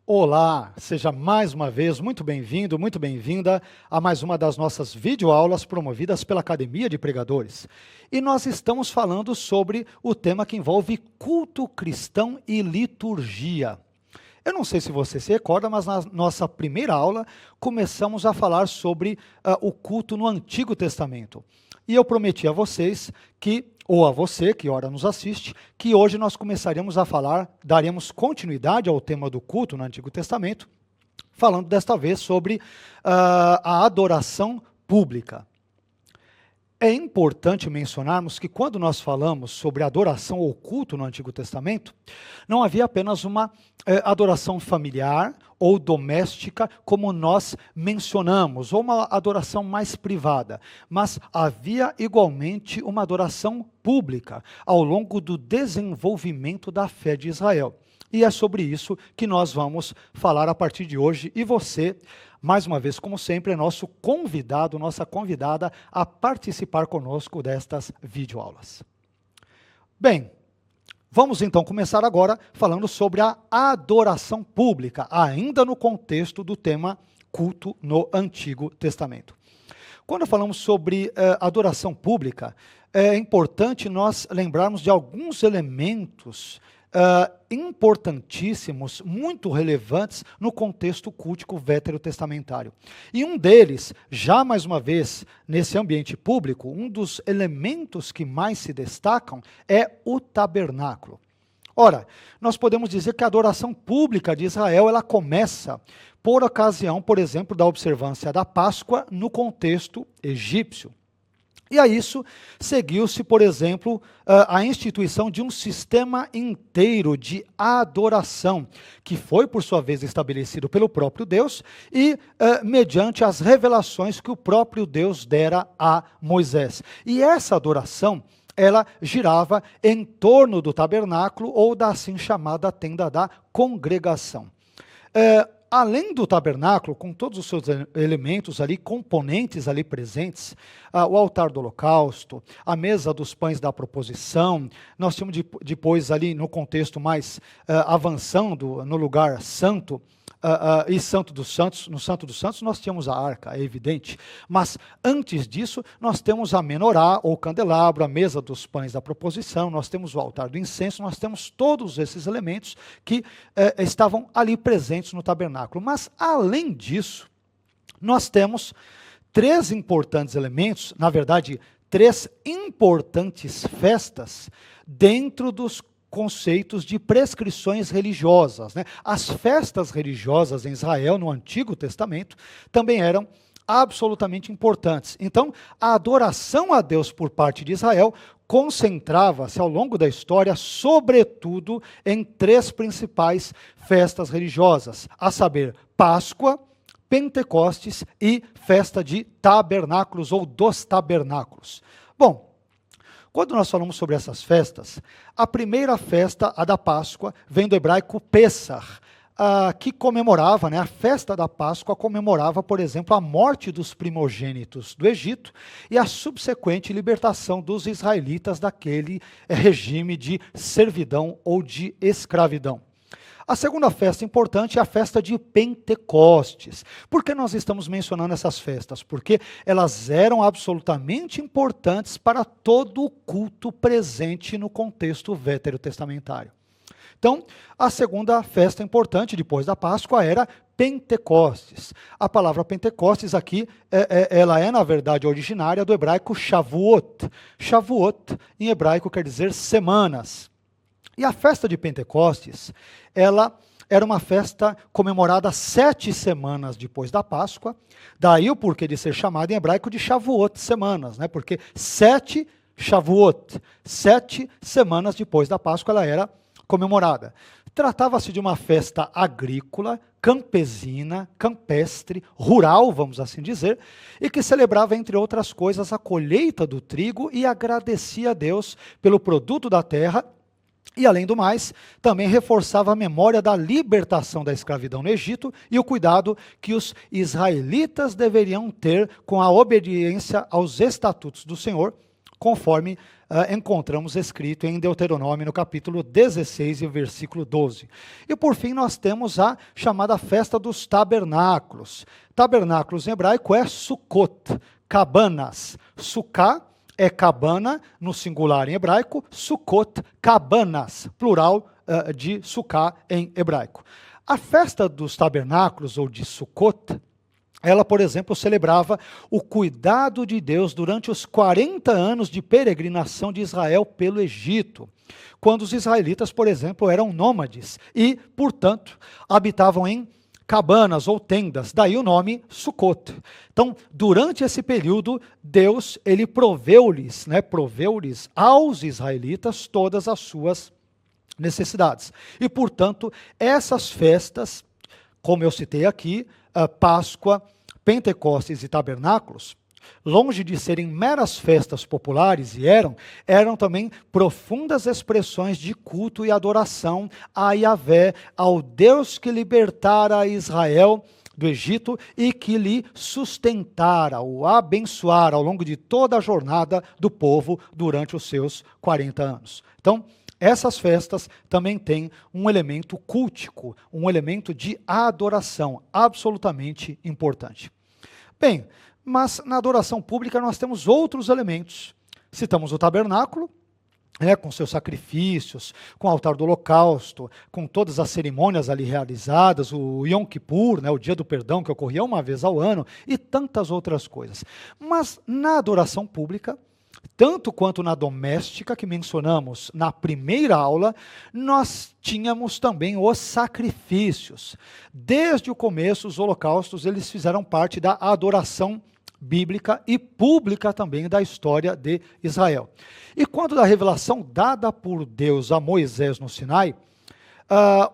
Olá, seja mais uma vez muito bem-vindo, muito bem-vinda a mais uma das nossas videoaulas promovidas pela Academia de Pregadores. E nós estamos falando sobre o tema que envolve culto cristão e liturgia. Eu não sei se você se recorda, mas na nossa primeira aula começamos a falar sobre o culto no Antigo Testamento. E eu prometi a vocês que, ou a você que ora nos assiste, que hoje nós começaremos a falar, daremos continuidade ao tema do culto no Antigo Testamento, falando desta vez sobre a adoração pública. É importante mencionarmos que quando nós falamos sobre adoração ou culto no Antigo Testamento, não havia apenas uma adoração familiar ou doméstica, como nós mencionamos, ou uma adoração mais privada, mas havia igualmente uma adoração pública ao longo do desenvolvimento da fé de Israel. E é sobre isso que nós vamos falar a partir de hoje, e você, mais uma vez, como sempre, é nosso convidado, nossa convidada a participar conosco destas videoaulas. Bem, vamos então começar agora falando sobre a adoração pública, ainda no contexto do tema culto no Antigo Testamento. Quando falamos sobre adoração pública, é importante nós lembrarmos de alguns elementos importantíssimos, muito relevantes no contexto cultico veterotestamentário. E um deles, já mais uma vez, nesse ambiente público, um dos elementos que mais se destacam é o tabernáculo. Ora, nós podemos dizer que a adoração pública de Israel, ela começa por ocasião, por exemplo, da observância da Páscoa no contexto egípcio. E a isso seguiu-se, por exemplo, a instituição de um sistema inteiro de adoração, que foi, por sua vez, estabelecido pelo próprio Deus e mediante as revelações que o próprio Deus dera a Moisés. E essa adoração, ela girava em torno do tabernáculo ou da assim chamada tenda da congregação. Além do tabernáculo, com todos os seus elementos ali, componentes ali presentes, o altar do holocausto, a mesa dos pães da proposição, nós tínhamos depois ali no contexto mais avançando no lugar santo, e Santo dos Santos, no Santo dos Santos nós tínhamos a arca, é evidente, mas antes disso nós temos a menorá ou candelabro, a mesa dos pães da proposição, nós temos o altar do incenso, nós temos todos esses elementos que estavam ali presentes no tabernáculo. Mas além disso, nós temos três importantes elementos, na verdade, três importantes festas dentro dos conceitos de prescrições religiosas, né? As festas religiosas em Israel, no Antigo Testamento, também eram absolutamente importantes. Então, a adoração a Deus por parte de Israel concentrava-se ao longo da história, sobretudo, em três principais festas religiosas, a saber, Páscoa, Pentecostes e festa de tabernáculos ou dos tabernáculos. Bom, quando nós falamos sobre essas festas, a primeira festa, a da Páscoa, vem do hebraico Pessach, que comemorava, né, a festa da Páscoa comemorava, por exemplo, a morte dos primogênitos do Egito e a subsequente libertação dos israelitas daquele regime de servidão ou de escravidão. A segunda festa importante é a festa de Pentecostes. Por que nós estamos mencionando essas festas? Porque elas eram absolutamente importantes para todo o culto presente no contexto veterotestamentário. Então, a segunda festa importante depois da Páscoa era Pentecostes. A palavra Pentecostes aqui, ela é na verdade originária do hebraico Shavuot. Shavuot em hebraico quer dizer semanas. E a festa de Pentecostes, ela era uma festa comemorada 7 semanas depois da Páscoa, daí o porquê de ser chamada em hebraico de Shavuot, semanas, né? Porque 7 Shavuot, 7 semanas depois da Páscoa ela era comemorada. Tratava-se de uma festa agrícola, campesina, campestre, rural, vamos assim dizer, e que celebrava, entre outras coisas, a colheita do trigo e agradecia a Deus pelo produto da terra. E, além do mais, também reforçava a memória da libertação da escravidão no Egito e o cuidado que os israelitas deveriam ter com a obediência aos estatutos do Senhor, conforme encontramos escrito em Deuteronômio, no capítulo 16 e versículo 12. E por fim nós temos a chamada festa dos tabernáculos. Tabernáculos em hebraico é Sukkot, cabanas. Sukkah é cabana, no singular em hebraico, Sukkot, cabanas, plural de Sukkah em hebraico. A festa dos tabernáculos, ou de Sukkot, ela, por exemplo, celebrava o cuidado de Deus durante os 40 anos de peregrinação de Israel pelo Egito, quando os israelitas, por exemplo, eram nômades e, portanto, habitavam em cabanas ou tendas, daí o nome Sukkot. Então, durante esse período, Deus, ele proveu-lhes aos israelitas todas as suas necessidades. E, portanto, essas festas, como eu citei aqui, Páscoa, Pentecostes e Tabernáculos, longe de serem meras festas populares, e eram também profundas expressões de culto e adoração a Yahvé, ao Deus que libertara Israel do Egito e que lhe sustentara, o abençoara ao longo de toda a jornada do povo durante os seus 40 anos. Então, essas festas também têm um elemento cultico, um elemento de adoração absolutamente importante. Bem, mas na adoração pública nós temos outros elementos. Citamos o tabernáculo, com seus sacrifícios, com o altar do holocausto, com todas as cerimônias ali realizadas, o Yom Kippur, o dia do perdão que ocorria uma vez ao ano, e tantas outras coisas. Mas na adoração pública, tanto quanto na doméstica, que mencionamos na primeira aula, nós tínhamos também os sacrifícios. Desde o começo, os holocaustos, eles fizeram parte da adoração bíblica e pública também da história de Israel. E quando da revelação dada por Deus a Moisés no Sinai,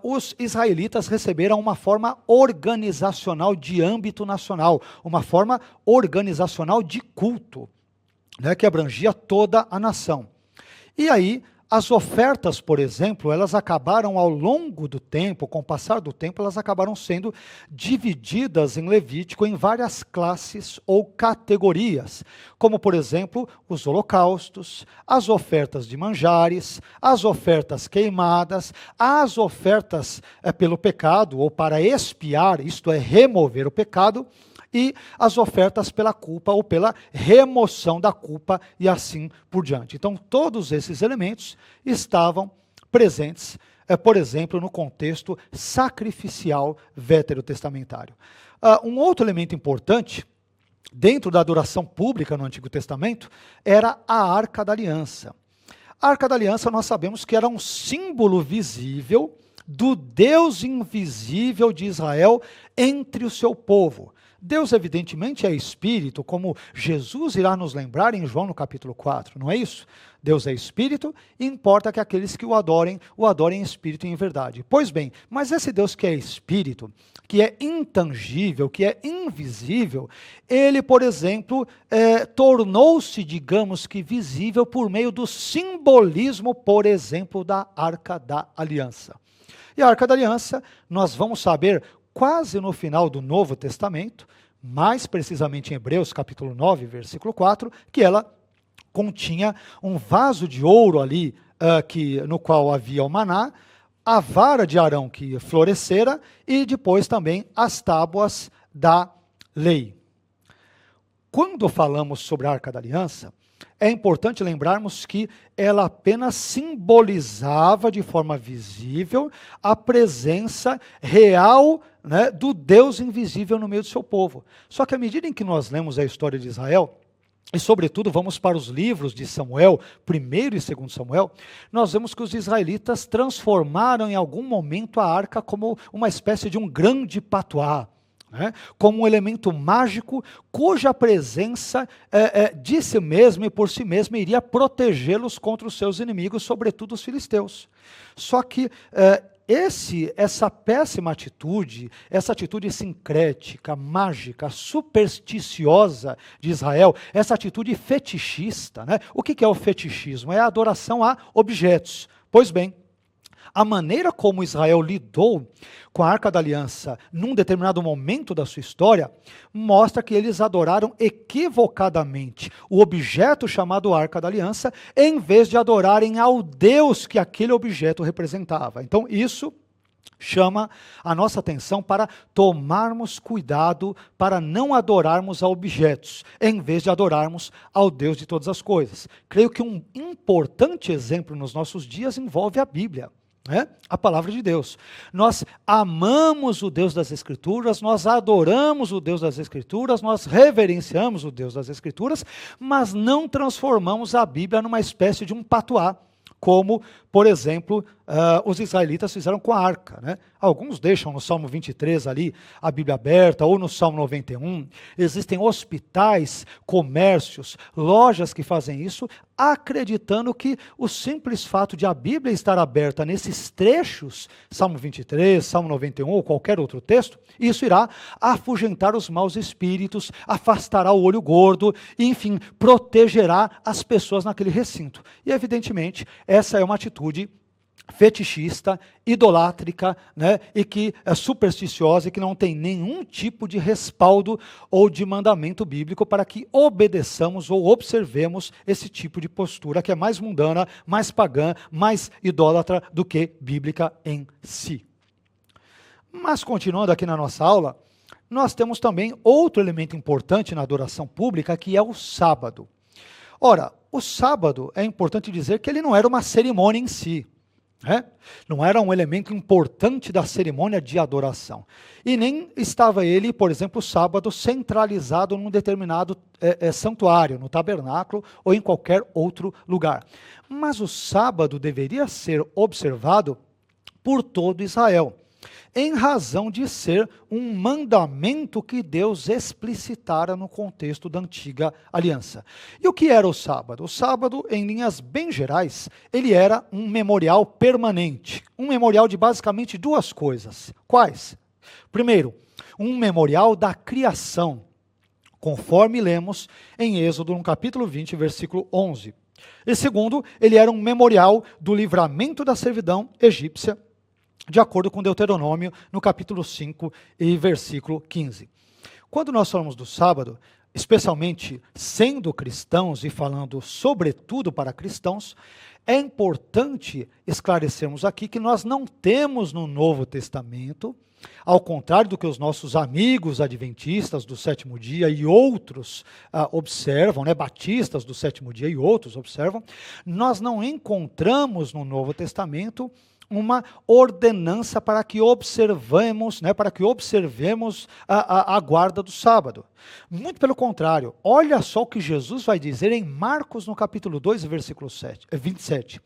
os israelitas receberam uma forma organizacional de âmbito nacional, uma forma organizacional de culto, que abrangia toda a nação. E aí, as ofertas, por exemplo, elas acabaram ao longo do tempo, com o passar do tempo, elas acabaram sendo divididas em Levítico em várias classes ou categorias, como, por exemplo, os holocaustos, as ofertas de manjares, as ofertas queimadas, as ofertas pelo pecado, ou para expiar, isto é, remover o pecado, e as ofertas pela culpa ou pela remoção da culpa e assim por diante. Então, todos esses elementos estavam presentes, por exemplo, no contexto sacrificial veterotestamentário. Um outro elemento importante, dentro da adoração pública no Antigo Testamento, era a Arca da Aliança. A Arca da Aliança, nós sabemos que era um símbolo visível do Deus invisível de Israel entre o seu povo. Deus, evidentemente, é Espírito, como Jesus irá nos lembrar em João no capítulo 4, não é isso? Deus é Espírito e importa que aqueles que o adorem em Espírito e em verdade. Pois bem, mas esse Deus que é Espírito, que é intangível, que é invisível, ele, por exemplo, tornou-se, digamos que visível por meio do simbolismo, por exemplo, da Arca da Aliança. E a Arca da Aliança, nós vamos saber quase no final do Novo Testamento, mais precisamente em Hebreus capítulo 9, versículo 4, que ela continha um vaso de ouro ali, no qual havia o maná, a vara de Arão que florescera e depois também as tábuas da lei. Quando falamos sobre a Arca da Aliança, é importante lembrarmos que ela apenas simbolizava de forma visível a presença real, do Deus invisível no meio do seu povo. Só que à medida em que nós lemos a história de Israel, e sobretudo vamos para os livros de Samuel, 1º e 2º Samuel, nós vemos que os israelitas transformaram em algum momento a arca como uma espécie de um grande patuá, como um elemento mágico cuja presença de si mesmo e por si mesmo iria protegê-los contra os seus inimigos, sobretudo os filisteus. Só que essa péssima atitude, essa atitude sincrética, mágica, supersticiosa de Israel, essa atitude fetichista, o que é o fetichismo? É a adoração a objetos. Pois bem, A maneira como Israel lidou com a Arca da Aliança num determinado momento da sua história mostra que eles adoraram equivocadamente o objeto chamado Arca da Aliança, em vez de adorarem ao Deus que aquele objeto representava. Então, isso chama a nossa atenção para tomarmos cuidado para não adorarmos a objetos, em vez de adorarmos ao Deus de todas as coisas. Creio que um importante exemplo nos nossos dias envolve a Bíblia. A palavra de Deus. Nós amamos o Deus das Escrituras, nós adoramos o Deus das Escrituras, nós reverenciamos o Deus das Escrituras, mas não transformamos a Bíblia numa espécie de um patuá, como, por exemplo, os israelitas fizeram com a arca. Alguns deixam no Salmo 23 ali a Bíblia aberta, ou no Salmo 91. Existem hospitais, comércios, lojas que fazem isso, acreditando que o simples fato de a Bíblia estar aberta nesses trechos, Salmo 23, Salmo 91 ou qualquer outro texto, isso irá afugentar os maus espíritos, afastará o olho gordo, e, enfim, protegerá as pessoas naquele recinto. E, evidentemente, essa é uma atitude fetichista, idolátrica, e que é supersticiosa e que não tem nenhum tipo de respaldo ou de mandamento bíblico para que obedeçamos ou observemos esse tipo de postura que é mais mundana, mais pagã, mais idólatra do que bíblica em si. Mas continuando aqui na nossa aula, nós temos também outro elemento importante na adoração pública, que é o sábado. Ora, o sábado, é importante dizer que ele não era uma cerimônia em si. Não era um elemento importante da cerimônia de adoração. E nem estava ele, por exemplo, o sábado centralizado num determinado santuário, no tabernáculo ou em qualquer outro lugar. Mas o sábado deveria ser observado por todo Israel, em razão de ser um mandamento que Deus explicitara no contexto da antiga aliança. E o que era o sábado? O sábado, em linhas bem gerais, ele era um memorial permanente, um memorial de basicamente duas coisas. Quais? Primeiro, um memorial da criação, conforme lemos em Êxodo, no capítulo 20, versículo 11. E segundo, ele era um memorial do livramento da servidão egípcia, de acordo com Deuteronômio, no capítulo 5 e versículo 15. Quando nós falamos do sábado, especialmente sendo cristãos e falando sobretudo para cristãos, é importante esclarecermos aqui que nós não temos no Novo Testamento, ao contrário do que os nossos amigos adventistas do sétimo dia e outros observam, batistas do sétimo dia e outros observam, nós não encontramos no Novo Testamento uma ordenança para que observemos, a guarda do sábado. Muito pelo contrário, olha só o que Jesus vai dizer em Marcos, no capítulo 2, versículo 27.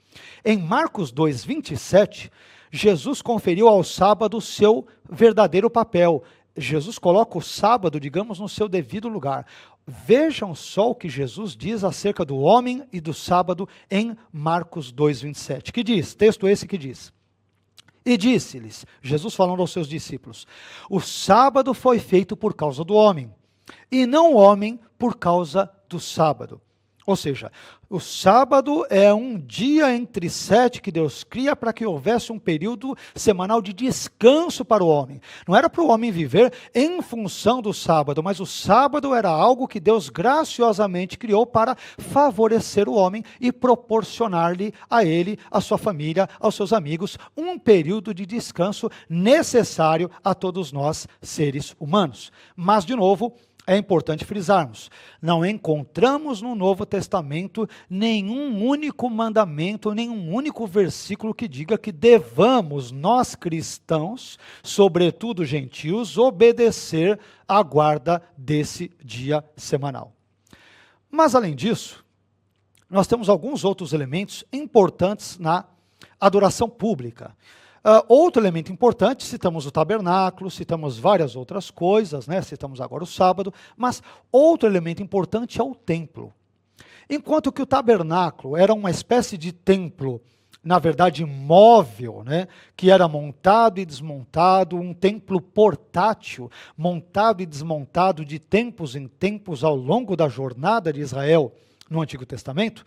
Em Marcos 2, 27, Jesus conferiu ao sábado o seu verdadeiro papel. Jesus coloca o sábado, digamos, no seu devido lugar. Vejam só o que Jesus diz acerca do homem e do sábado em Marcos 2, 27. Que diz? Texto esse que diz: e disse-lhes, Jesus falando aos seus discípulos, o sábado foi feito por causa do homem, e não o homem por causa do sábado. Ou seja, o sábado é um dia entre 7 que Deus cria para que houvesse um período semanal de descanso para o homem. Não era para o homem viver em função do sábado, mas o sábado era algo que Deus graciosamente criou para favorecer o homem e proporcionar-lhe a ele, a sua família, aos seus amigos, um período de descanso necessário a todos nós, seres humanos. Mas, de novo, é importante frisarmos, não encontramos no Novo Testamento nenhum único mandamento, nenhum único versículo que diga que devamos, nós cristãos, sobretudo gentios, obedecer à guarda desse dia semanal. Mas, além disso, nós temos alguns outros elementos importantes na adoração pública. Outro elemento importante, citamos o tabernáculo, citamos várias outras coisas, citamos agora o sábado, mas outro elemento importante é o templo. Enquanto que o tabernáculo era uma espécie de templo, na verdade móvel, que era montado e desmontado, um templo portátil, montado e desmontado de tempos em tempos ao longo da jornada de Israel no Antigo Testamento,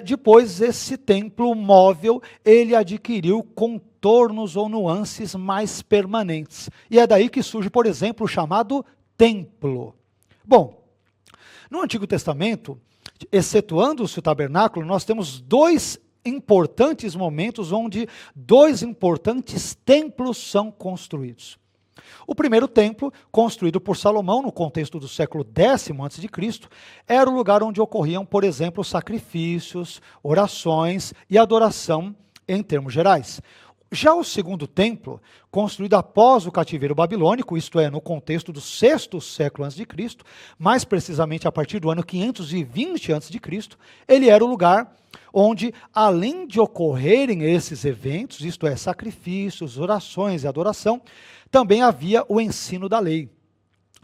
depois esse templo móvel, ele adquiriu contornos ou nuances mais permanentes. E é daí que surge, por exemplo, o chamado templo. Bom, no Antigo Testamento, excetuando-se o tabernáculo, nós temos dois importantes momentos onde dois importantes templos são construídos. O primeiro templo, construído por Salomão no contexto do século X a.C., era o lugar onde ocorriam, por exemplo, sacrifícios, orações e adoração em termos gerais. Já o segundo templo, construído após o cativeiro babilônico, isto é, no contexto do sexto século a.C., mais precisamente a partir do ano 520 a.C., ele era o lugar onde, além de ocorrerem esses eventos, isto é, sacrifícios, orações e adoração, também havia o ensino da lei.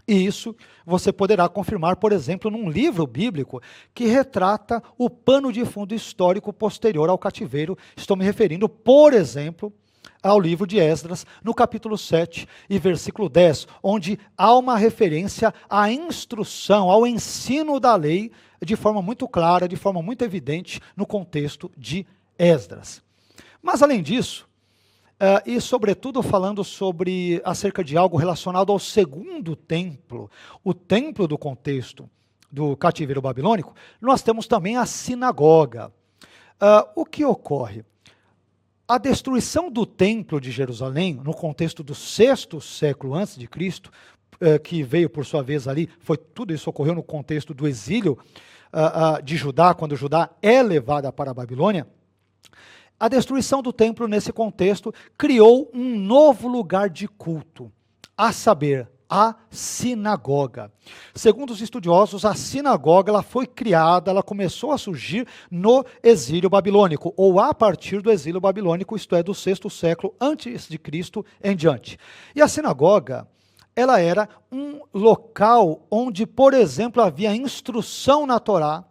E isso você poderá confirmar, por exemplo, num livro bíblico que retrata o pano de fundo histórico posterior ao cativeiro. Estou me referindo, por exemplo, ao livro de Esdras, no capítulo 7 e versículo 10, onde há uma referência à instrução, ao ensino da lei, de forma muito clara, de forma muito evidente, no contexto de Esdras. Mas, além disso, e sobretudo falando acerca de algo relacionado ao segundo templo, o templo do contexto do cativeiro babilônico, nós temos também a sinagoga. O que ocorre? A destruição do templo de Jerusalém, no contexto do sexto século antes de Cristo, que veio por sua vez ali, tudo isso ocorreu no contexto do exílio de Judá, quando Judá é levada para a Babilônia. A destruição do templo, nesse contexto, criou um novo lugar de culto, a saber, a sinagoga. Segundo os estudiosos, a sinagoga ela foi criada, ela começou a surgir no exílio babilônico, ou a partir do exílio babilônico, isto é, do sexto século antes de Cristo em diante. E a sinagoga, ela era um local onde, por exemplo, havia instrução na Torá,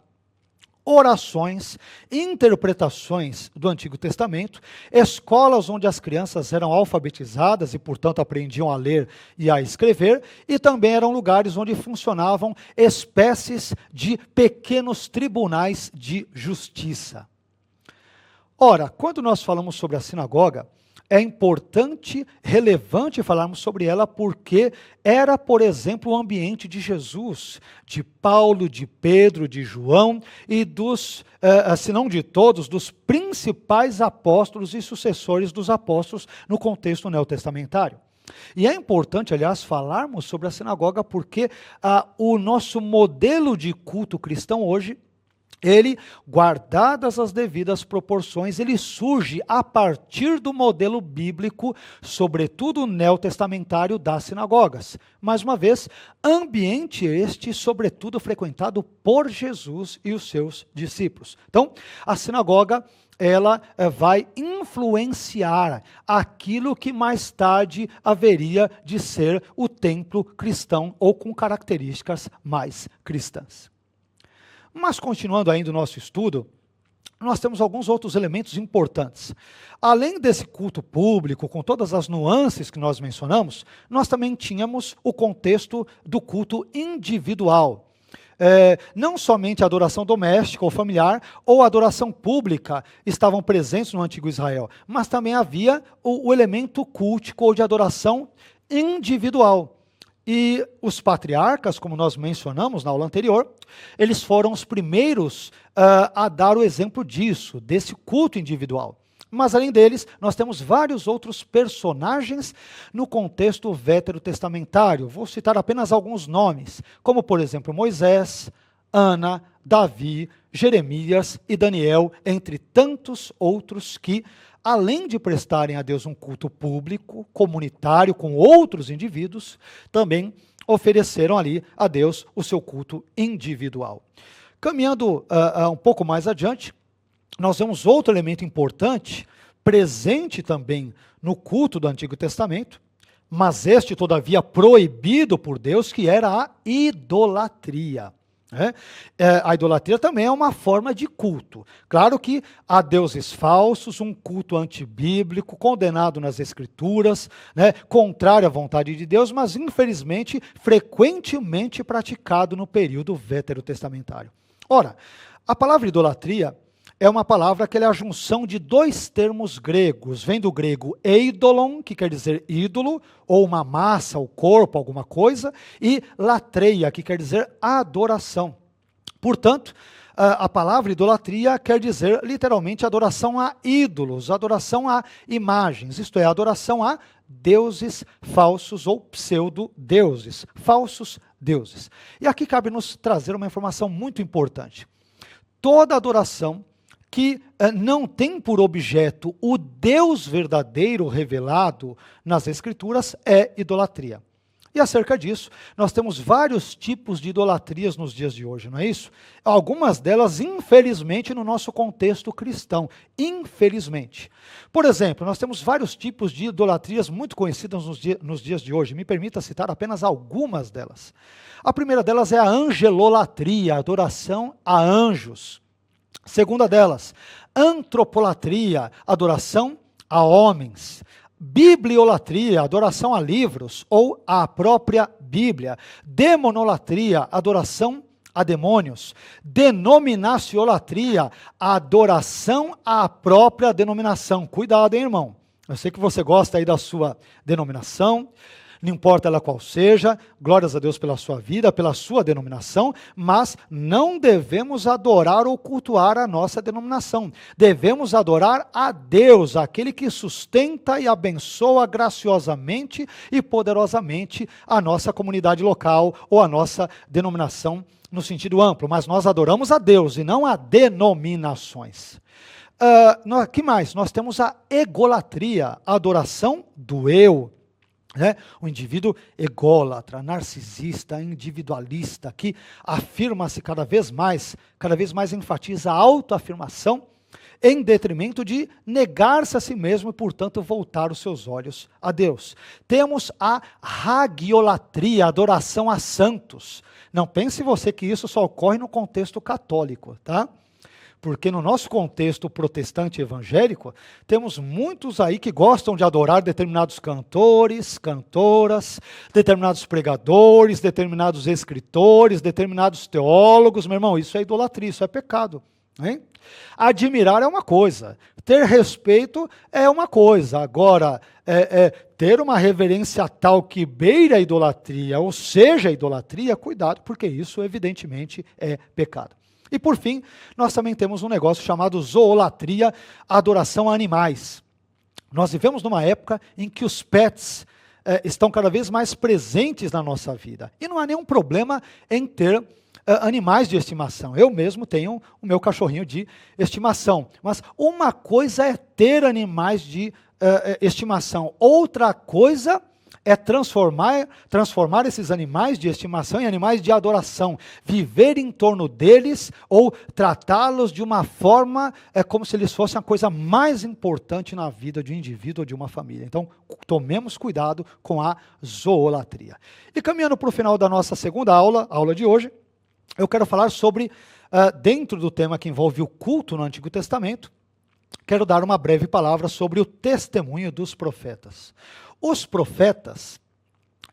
orações, interpretações do Antigo Testamento, escolas onde as crianças eram alfabetizadas e, portanto, aprendiam a ler e a escrever, e também eram lugares onde funcionavam espécies de pequenos tribunais de justiça. Ora, quando nós falamos sobre a sinagoga, é importante, relevante falarmos sobre ela porque era, por exemplo, o ambiente de Jesus, de Paulo, de Pedro, de João e se não de todos, dos principais apóstolos e sucessores dos apóstolos no contexto neotestamentário. E é importante, aliás, falarmos sobre a sinagoga porque o nosso modelo de culto cristão hoje, ele, guardadas as devidas proporções, ele surge a partir do modelo bíblico, sobretudo neotestamentário, das sinagogas. Mais uma vez, ambiente este, sobretudo, frequentado por Jesus e os seus discípulos. Então, a sinagoga, ela vai influenciar aquilo que mais tarde haveria de ser o templo cristão, ou com características mais cristãs. Mas continuando ainda o nosso estudo, nós temos alguns outros elementos importantes. Além desse culto público, com todas as nuances que nós mencionamos, nós também tínhamos o contexto do culto individual. Não somente a adoração doméstica ou familiar, ou a adoração pública estavam presentes no antigo Israel, mas também havia o elemento cultico ou de adoração individual. E os patriarcas, como nós mencionamos na aula anterior, eles foram os primeiros a dar o exemplo disso, desse culto individual. Mas além deles, nós temos vários outros personagens no contexto veterotestamentário. Vou citar apenas alguns nomes, como por exemplo Moisés, Ana, Davi, Jeremias e Daniel, entre tantos outros que, além de prestarem a Deus um culto público, comunitário, com outros indivíduos, também ofereceram ali a Deus o seu culto individual. Caminhando um pouco mais adiante, nós vemos outro elemento importante, presente também no culto do Antigo Testamento, mas este, todavia, proibido por Deus, que era a idolatria. A idolatria também é uma forma de culto. Claro que há deuses falsos, um culto antibíblico, condenado nas Escrituras, contrário à vontade de Deus, mas infelizmente frequentemente praticado no período veterotestamentário. Ora, A palavra idolatria é uma palavra que é a junção de dois termos gregos. Vem do grego eidolon, que quer dizer ídolo, ou uma massa, o corpo, alguma coisa, e latreia, que quer dizer adoração. Portanto, a palavra idolatria quer dizer literalmente adoração a ídolos, adoração a imagens, isto é, adoração a deuses falsos ou pseudo-deuses, falsos deuses. E aqui cabe nos trazer uma informação muito importante. Toda adoração que não tem por objeto o Deus verdadeiro revelado nas Escrituras é idolatria. E acerca disso, nós temos vários tipos de idolatrias nos dias de hoje, não é isso? Algumas delas, infelizmente, no nosso contexto cristão. Infelizmente. Por exemplo, nós temos vários tipos de idolatrias muito conhecidas nos dias de hoje. Me permita citar apenas algumas delas. A primeira delas é a angelolatria, adoração a anjos. Segunda delas, antropolatria, adoração a homens. Bibliolatria, adoração a livros ou à própria Bíblia. Demonolatria, adoração a demônios. Denominaciolatria, adoração à própria denominação. Cuidado, hein, irmão? Eu sei que você gosta aí da sua denominação, não importa ela qual seja, glórias a Deus pela sua vida, pela sua denominação, mas não devemos adorar ou cultuar a nossa denominação. Devemos adorar a Deus, aquele que sustenta e abençoa graciosamente e poderosamente a nossa comunidade local ou a nossa denominação no sentido amplo. Mas nós adoramos a Deus e não a denominações. Que mais? Nós temos a egolatria, a adoração do eu. O indivíduo ególatra, narcisista, individualista, que afirma-se cada vez mais enfatiza a autoafirmação, em detrimento de negar-se a si mesmo e, portanto, voltar os seus olhos a Deus. Temos a hagiolatria, adoração a santos. Não pense você que isso só ocorre no contexto católico, tá? Porque no nosso contexto protestante evangélico, temos muitos aí que gostam de adorar determinados cantores, cantoras, determinados pregadores, determinados escritores, determinados teólogos. Meu irmão, isso é idolatria, isso é pecado. Hein? Admirar é uma coisa, ter respeito é uma coisa. Agora, ter uma reverência tal que beira a idolatria, ou seja, a idolatria, cuidado, porque isso evidentemente é pecado. E por fim, nós também temos um negócio chamado zoolatria, adoração a animais. Nós vivemos numa época em que os pets estão cada vez mais presentes na nossa vida. E não há nenhum problema em ter animais de estimação. Eu mesmo tenho o meu cachorrinho de estimação. Mas uma coisa é ter animais de estimação, outra coisa é transformar esses animais de estimação em animais de adoração, viver em torno deles ou tratá-los de uma forma como se eles fossem a coisa mais importante na vida de um indivíduo ou de uma família. Então, tomemos cuidado com a zoolatria. E caminhando para o final da nossa segunda aula, a aula de hoje, eu quero falar sobre, dentro do tema que envolve o culto no Antigo Testamento, quero dar uma breve palavra sobre o testemunho dos profetas. Os profetas,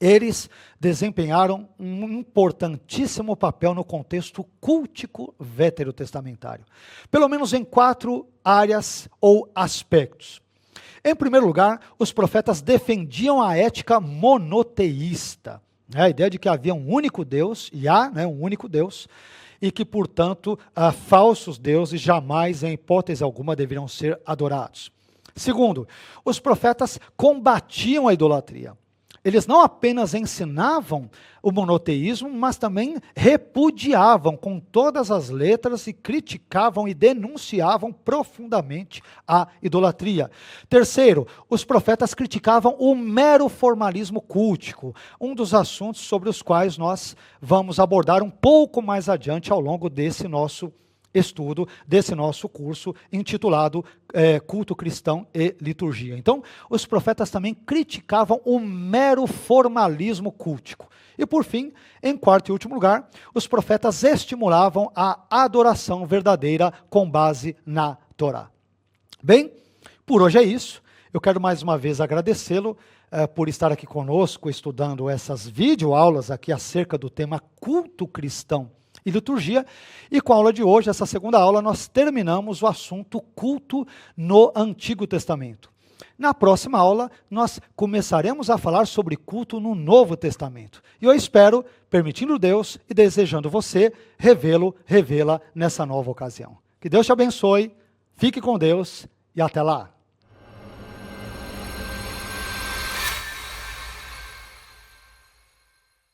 eles desempenharam um importantíssimo papel no contexto cultico veterotestamentário, pelo menos em 4 áreas ou aspectos. Em primeiro lugar, os profetas defendiam a ética monoteísta, a ideia de que havia um único Deus, um único Deus, e que, portanto, falsos deuses jamais, em hipótese alguma, deveriam ser adorados. Segundo, os profetas combatiam a idolatria. Eles não apenas ensinavam o monoteísmo, mas também repudiavam com todas as letras e criticavam e denunciavam profundamente a idolatria. Terceiro, os profetas criticavam o mero formalismo cultico, um dos assuntos sobre os quais nós vamos abordar um pouco mais adiante ao longo desse nosso estudo, desse nosso curso intitulado Culto Cristão e Liturgia. Então, os profetas também criticavam o mero formalismo cultico. E por fim, em quarto e último lugar, os profetas estimulavam a adoração verdadeira com base na Torá. Bem, por hoje é isso. Eu quero mais uma vez agradecê-lo por estar aqui conosco, estudando essas videoaulas aqui acerca do tema Culto Cristão e liturgia. E com a aula de hoje, essa segunda aula, nós terminamos o assunto culto no Antigo Testamento. Na próxima aula, nós começaremos a falar sobre culto no Novo Testamento. E eu espero, permitindo Deus e desejando você, revê-la nessa nova ocasião. Que Deus te abençoe, fique com Deus e até lá.